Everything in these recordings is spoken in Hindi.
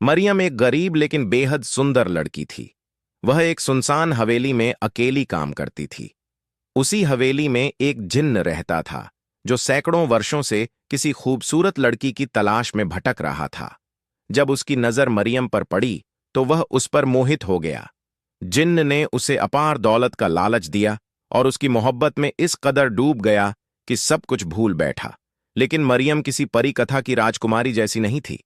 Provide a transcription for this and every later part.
मरियम एक गरीब लेकिन बेहद सुंदर लड़की थी। वह एक सुनसान हवेली में अकेली काम करती थी। उसी हवेली में एक जिन्न रहता था जो सैकड़ों वर्षों से किसी खूबसूरत लड़की की तलाश में भटक रहा था। जब उसकी नजर मरियम पर पड़ी तो वह उस पर मोहित हो गया। जिन्न ने उसे अपार दौलत का लालच दिया और उसकी मोहब्बत में इस कदर डूब गया कि सब कुछ भूल बैठा। लेकिन मरियम किसी परी कथा की राजकुमारी जैसी नहीं थी।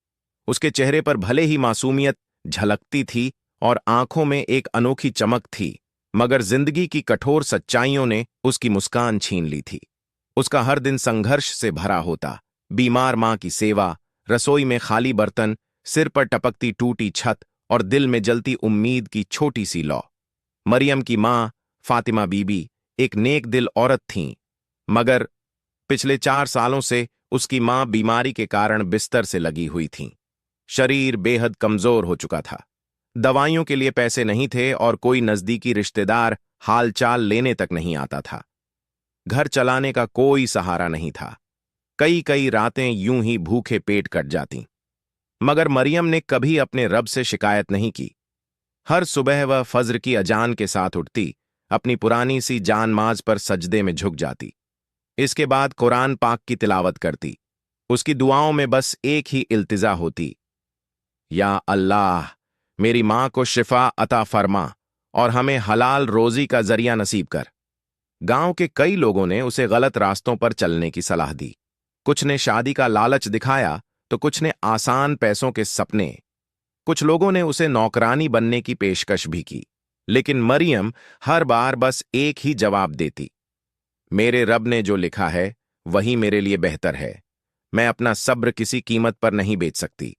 उसके चेहरे पर भले ही मासूमियत झलकती थी और आंखों में एक अनोखी चमक थी, मगर जिंदगी की कठोर सच्चाइयों ने उसकी मुस्कान छीन ली थी। उसका हर दिन संघर्ष से भरा होता। बीमार मां की सेवा, रसोई में खाली बर्तन, सिर पर टपकती टूटी छत और दिल में जलती उम्मीद की छोटी सी लौ। मरियम की मां फातिमा बीबी एक नेक दिल औरत थीं, मगर पिछले 4 सालों से उसकी मां बीमारी के कारण बिस्तर से लगी हुई थीं। शरीर बेहद कमजोर हो चुका था। दवाइयों के लिए पैसे नहीं थे और कोई नजदीकी रिश्तेदार हालचाल लेने तक नहीं आता था। घर चलाने का कोई सहारा नहीं था। कई कई रातें यूं ही भूखे पेट कट जातीं। मगर मरियम ने कभी अपने रब से शिकायत नहीं की। हर सुबह वह फज्र की अजान के साथ उठती, अपनी पुरानी सी जानमाज पर सजदे में झुक जाती। इसके बाद कुरान पाक की तिलावत करती। उसकी दुआओं में बस एक ही इल्तिजा होती, या अल्लाह, मेरी मां को शिफा अता फरमा और हमें हलाल रोजी का जरिया नसीब कर। गांव के कई लोगों ने उसे गलत रास्तों पर चलने की सलाह दी। कुछ ने शादी का लालच दिखाया तो कुछ ने आसान पैसों के सपने। कुछ लोगों ने उसे नौकरानी बनने की पेशकश भी की। लेकिन मरियम हर बार बस एक ही जवाब देती, मेरे रब ने जो लिखा है वही मेरे लिए बेहतर है। मैं अपना सब्र किसी कीमत पर नहीं बेच सकती।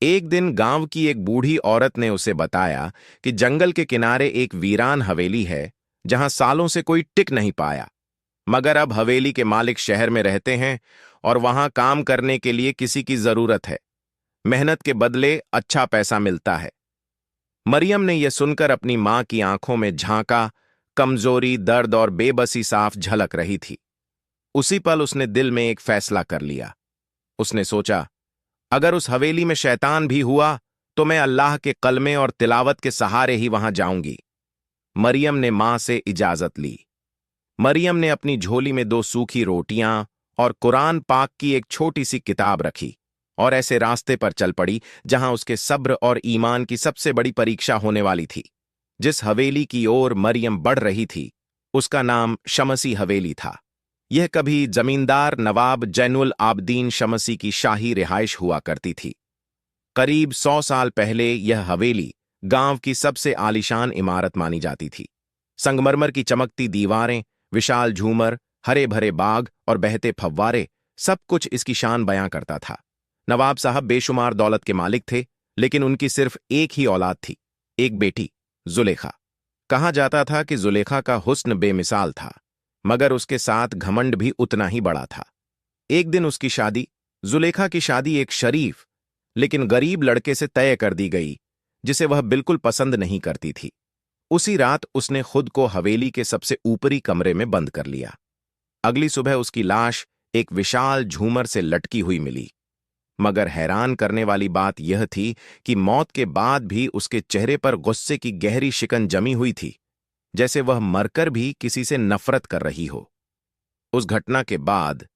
एक दिन गांव की एक बूढ़ी औरत ने उसे बताया कि जंगल के किनारे एक वीरान हवेली है जहां सालों से कोई टिक नहीं पाया, मगर अब हवेली के मालिक शहर में रहते हैं और वहां काम करने के लिए किसी की जरूरत है। मेहनत के बदले अच्छा पैसा मिलता है। मरियम ने यह सुनकर अपनी मां की आंखों में झांका। कमजोरी, दर्द और बेबसी साफ झलक रही थी। उसी पल उसने दिल में एक फैसला कर लिया। उसने सोचा, अगर उस हवेली में शैतान भी हुआ तो मैं अल्लाह के कलमे और तिलावत के सहारे ही वहां जाऊंगी। मरियम ने मां से इजाजत ली। मरियम ने अपनी झोली में 2 सूखी रोटियां और कुरान पाक की एक छोटी सी किताब रखी और ऐसे रास्ते पर चल पड़ी जहां उसके सब्र और ईमान की सबसे बड़ी परीक्षा होने वाली थी। जिस हवेली की ओर मरियम बढ़ रही थी उसका नाम शमसी हवेली था। यह कभी जमींदार नवाब जैनुल आबदीन शमसी की शाही रिहाइश हुआ करती थी। करीब 100 साल पहले यह हवेली गांव की सबसे आलीशान इमारत मानी जाती थी। संगमरमर की चमकती दीवारें, विशाल झूमर, हरे भरे बाग और बहते फव्वारे, सब कुछ इसकी शान बयां करता था। नवाब साहब बेशुमार दौलत के मालिक थे, लेकिन उनकी सिर्फ एक ही औलाद थी, एक बेटी, जुलेखा। कहा जाता था कि जुलेखा का हुस्न बेमिसाल था, मगर उसके साथ घमंड भी उतना ही बड़ा था। एक दिन जुलेखा की शादी एक शरीफ लेकिन गरीब लड़के से तय कर दी गई, जिसे वह बिल्कुल पसंद नहीं करती थी। उसी रात उसने खुद को हवेली के सबसे ऊपरी कमरे में बंद कर लिया। अगली सुबह उसकी लाश एक विशाल झूमर से लटकी हुई मिली, मगर हैरान करने वाली बात यह थी कि मौत के बाद भी उसके चेहरे पर गुस्से की गहरी शिकन जमी हुई थी, जैसे वह मरकर भी किसी से नफरत कर रही हो। उस घटना के बाद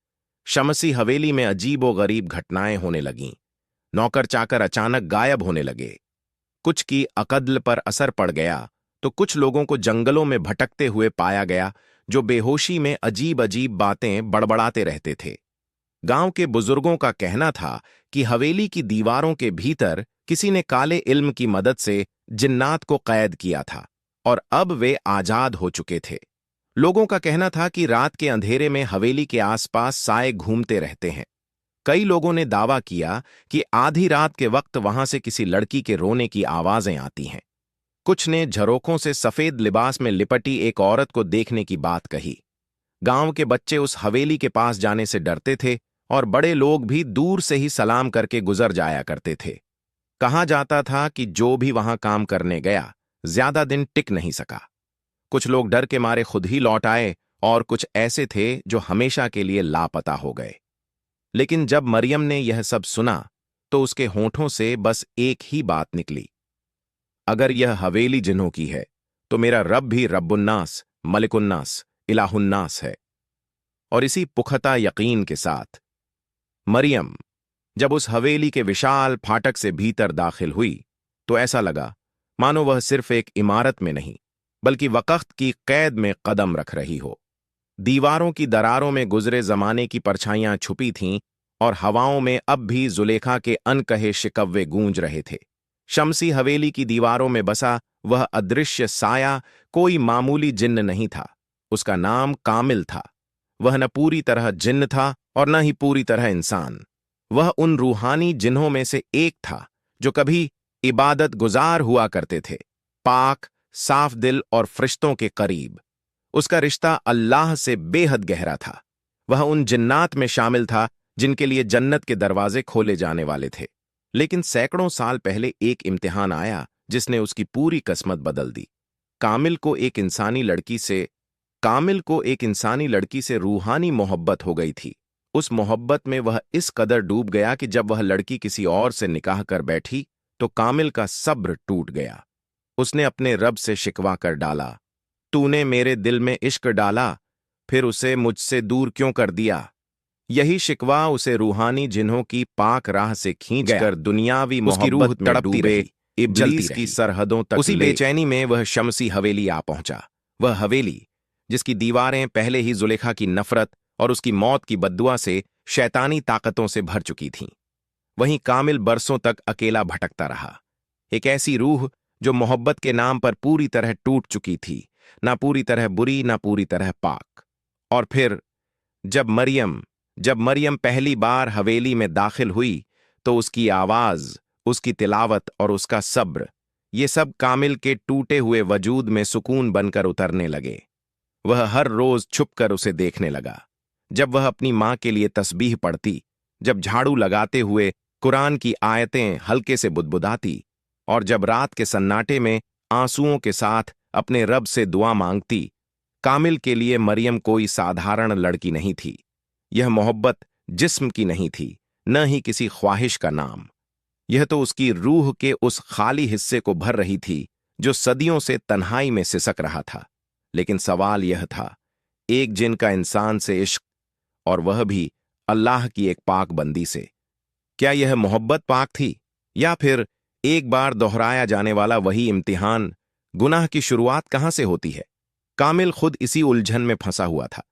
शमसी हवेली में अजीबोगरीब घटनाएं होने लगीं। नौकर चाकर अचानक गायब होने लगे। कुछ की अकद्ल पर असर पड़ गया तो कुछ लोगों को जंगलों में भटकते हुए पाया गया, जो बेहोशी में अजीब अजीब बातें बड़बड़ाते रहते थे। गांव के बुजुर्गों का कहना था कि हवेली की दीवारों के भीतर किसी ने काले इल्म की मदद से जिन्नात को कैद किया था और अब वे आजाद हो चुके थे। लोगों का कहना था कि रात के अंधेरे में हवेली के आसपास साए घूमते रहते हैं। कई लोगों ने दावा किया कि आधी रात के वक्त वहां से किसी लड़की के रोने की आवाजें आती हैं। कुछ ने झरोखों से सफेद लिबास में लिपटी एक औरत को देखने की बात कही। गांव के बच्चे उस हवेली के पास जाने से डरते थे और बड़े लोग भी दूर से ही सलाम करके गुजर जाया करते थे। कहा जाता था कि जो भी वहां काम करने गया ज्यादा दिन टिक नहीं सका। कुछ लोग डर के मारे खुद ही लौट आए और कुछ ऐसे थे जो हमेशा के लिए लापता हो गए। लेकिन जब मरियम ने यह सब सुना तो उसके होठों से बस एक ही बात निकली, अगर यह हवेली जिन्हों की है तो मेरा रब भी रब्बुन्नास, मलिकुन्नास, इलाहुन्नास है। और इसी पुख्ता यकीन के साथ मरियम जब उस हवेली के विशाल फाटक से भीतर दाखिल हुई तो ऐसा लगा मानो वह सिर्फ एक इमारत में नहीं बल्कि वक़्त की कैद में कदम रख रही हो। दीवारों की दरारों में गुजरे जमाने की परछाइयां छुपी थीं और हवाओं में अब भी जुलेखा के अनकहे शिकव्वे गूंज रहे थे। शमसी हवेली की दीवारों में बसा वह अदृश्य साया कोई मामूली जिन्न नहीं था, उसका नाम कामिल था। वह न पूरी तरह जिन्न था और न ही पूरी तरह इंसान। वह उन रूहानी जिन्हों में से एक था जो कभी इबादत गुजार हुआ करते थे, पाक, साफ दिल और फरिश्तों के करीब। उसका रिश्ता अल्लाह से बेहद गहरा था। वह उन जिन्नात में शामिल था जिनके लिए जन्नत के दरवाजे खोले जाने वाले थे। लेकिन सैकड़ों साल पहले एक इम्तिहान आया जिसने उसकी पूरी किस्मत बदल दी। कामिल को एक इंसानी लड़की से रूहानी मोहब्बत हो गई थी। उस मोहब्बत में वह इस कदर डूब गया कि जब वह लड़की किसी और से निकाह कर बैठी तो कामिल का सब्र टूट गया। उसने अपने रब से शिकवा कर डाला, तूने मेरे दिल में इश्क डाला, फिर उसे मुझसे दूर क्यों कर दिया। यही शिकवा उसे रूहानी जिन्हों की पाक राह से खींचकर दुनियावी मोहब्बत में डूबे इब्लीस की सरहदों तक उसी बेचैनी में वह शमसी हवेली आ पहुंचा। वह हवेली जिसकी दीवारें पहले ही जुलेखा की नफरत और उसकी मौत की बद्दुआ से शैतानी ताकतों से भर चुकी थीं। वहीं कामिल बरसों तक अकेला भटकता रहा, एक ऐसी रूह जो मोहब्बत के नाम पर पूरी तरह टूट चुकी थी, ना पूरी तरह बुरी ना पूरी तरह पाक। और फिर जब मरियम पहली बार हवेली में दाखिल हुई तो उसकी आवाज, उसकी तिलावत और उसका सब्र, ये सब कामिल के टूटे हुए वजूद में सुकून बनकर उतरने लगे। वह हर रोज छुपकर उसे देखने लगा। जब वह अपनी मां के लिए तस्बीह पढ़ती, जब झाड़ू लगाते हुए कुरान की आयतें हल्के से बुदबुदाती और जब रात के सन्नाटे में आंसुओं के साथ अपने रब से दुआ मांगती, कामिल के लिए मरियम कोई साधारण लड़की नहीं थी। यह मोहब्बत जिस्म की नहीं थी, न ही किसी ख्वाहिश का नाम। यह तो उसकी रूह के उस खाली हिस्से को भर रही थी जो सदियों से तन्हाई में सिसक रहा था। लेकिन सवाल यह था, एक जिन का इंसान से इश्क, और वह भी अल्लाह की एक पाक बंदी से। क्या यह मोहब्बत पाक थी या फिर एक बार दोहराया जाने वाला वही इम्तिहान? गुनाह की शुरुआत कहां से होती है? कामिल खुद इसी उलझन में फंसा हुआ था,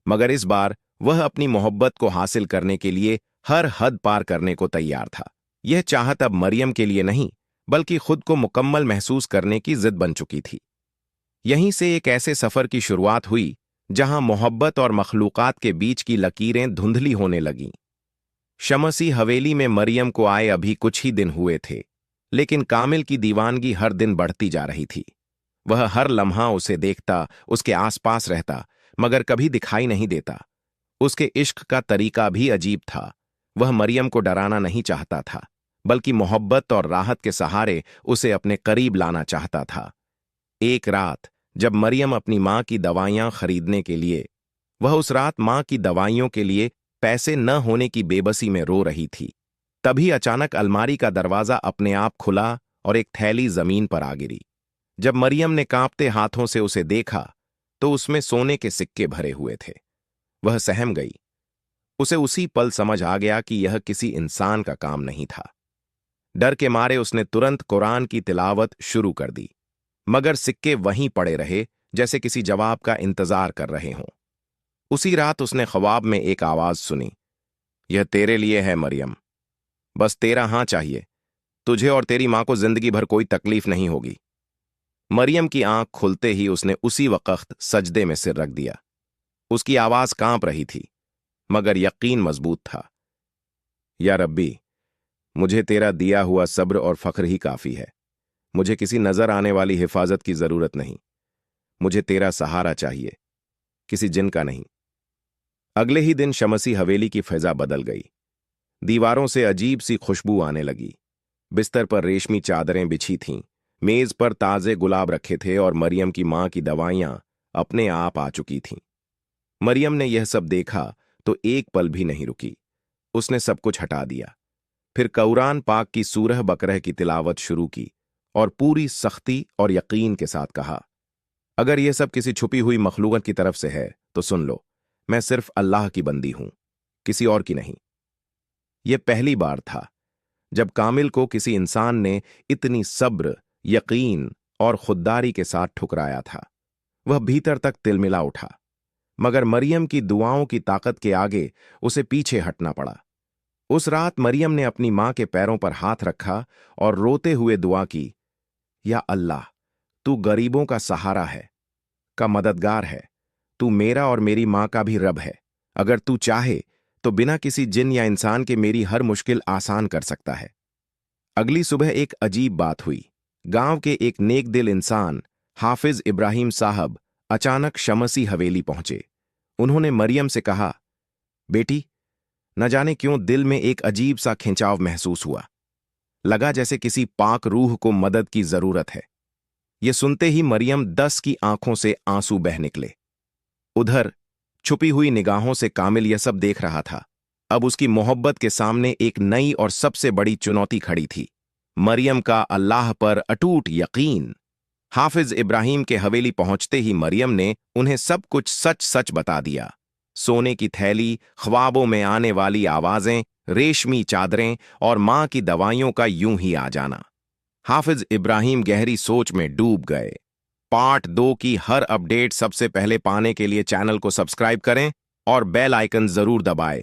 मगर इस बार वह अपनी मोहब्बत को हासिल करने के लिए हर हद पार करने को तैयार था। यह चाहत अब मरियम के लिए नहीं बल्कि खुद को मुकम्मल महसूस करने की जिद बन चुकी थी। यहीं से एक ऐसे सफर की शुरुआत हुई जहां मोहब्बत और मखलूकात के बीच की लकीरें धुंधली होने लगीं। शमसी हवेली में मरियम को आए अभी कुछ ही दिन हुए थे, लेकिन कामिल की दीवानगी हर दिन बढ़ती जा रही थी। वह हर लम्हा उसे देखता, उसके आसपास रहता, मगर कभी दिखाई नहीं देता। उसके इश्क का तरीका भी अजीब था। वह मरियम को डराना नहीं चाहता था, बल्कि मोहब्बत और राहत के सहारे उसे अपने करीब लाना चाहता था। एक रात जब मरियम अपनी मां की दवाइयां खरीदने के लिए, वह उस रात मां की दवाइयों के लिए पैसे न होने की बेबसी में रो रही थी, तभी अचानक अलमारी का दरवाजा अपने आप खुला और एक थैली जमीन पर आ गिरी। जब मरियम ने कांपते हाथों से उसे देखा तो उसमें सोने के सिक्के भरे हुए थे। वह सहम गई। उसे उसी पल समझ आ गया कि यह किसी इंसान का काम नहीं था। डर के मारे उसने तुरंत कुरान की तिलावत शुरू कर दी, मगर सिक्के वहीं पड़े रहे जैसे किसी जवाब का इंतजार कर रहे हों। उसी रात उसने ख्वाब में एक आवाज सुनी, यह तेरे लिए है मरियम, बस तेरा हां चाहिए, तुझे और तेरी मां को जिंदगी भर कोई तकलीफ नहीं होगी। मरियम की आंख खुलते ही उसने उसी वक्त सजदे में सिर रख दिया। उसकी आवाज कांप रही थी, मगर यकीन मजबूत था। या रब्बी, मुझे तेरा दिया हुआ सब्र और फख्र ही काफी है। मुझे किसी नजर आने वाली हिफाजत की जरूरत नहीं। मुझे तेरा सहारा चाहिए, किसी जिन का नहीं। अगले ही दिन शमसी हवेली की फिजा बदल गई। दीवारों से अजीब सी खुशबू आने लगी। बिस्तर पर रेशमी चादरें बिछी थीं, मेज पर ताजे गुलाब रखे थे और मरियम की मां की दवाइयां अपने आप आ चुकी थीं। मरियम ने यह सब देखा तो एक पल भी नहीं रुकी। उसने सब कुछ हटा दिया, फिर कुरान पाक की सूरह बकरह की तिलावत शुरू की और पूरी सख्ती और यकीन के साथ कहा, अगर यह सब किसी छुपी हुई मखलूकत की तरफ से है तो सुन लो, मैं सिर्फ अल्लाह की बंदी हूं, किसी और की नहीं। यह पहली बार था जब कामिल को किसी इंसान ने इतनी सब्र, यकीन और खुददारी के साथ ठुकराया था। वह भीतर तक तिलमिला उठा, मगर मरियम की दुआओं की ताकत के आगे उसे पीछे हटना पड़ा। उस रात मरियम ने अपनी मां के पैरों पर हाथ रखा और रोते हुए दुआ की, या अल्लाह, तू गरीबों का सहारा है, का मददगार है, तू मेरा और मेरी मां का भी रब है। अगर तू चाहे तो बिना किसी जिन या इंसान के मेरी हर मुश्किल आसान कर सकता है। अगली सुबह एक अजीब बात हुई। गांव के एक नेक दिल इंसान हाफिज इब्राहिम साहब अचानक शमसी हवेली पहुंचे। उन्होंने मरियम से कहा, बेटी, न जाने क्यों दिल में एक अजीब सा खिंचाव महसूस हुआ। लगा जैसे किसी पाक रूह को मदद की जरूरत है। ये सुनते ही मरियम 10 की आंखों से आंसू बह निकले। उधर छुपी हुई निगाहों से कामिल यह सब देख रहा था। अब उसकी मोहब्बत के सामने एक नई और सबसे बड़ी चुनौती खड़ी थी, मरियम का अल्लाह पर अटूट यकीन। हाफिज इब्राहिम के हवेली पहुंचते ही मरियम ने उन्हें सब कुछ सच सच बता दिया। सोने की थैली, ख्वाबों में आने वाली आवाजें, रेशमी चादरें और मां की दवाइयों का यूं ही आ जाना। हाफिज इब्राहिम गहरी सोच में डूब गए। पार्ट 2 की हर अपडेट सबसे पहले पाने के लिए चैनल को सब्सक्राइब करें और बेल आइकन जरूर दबाएं।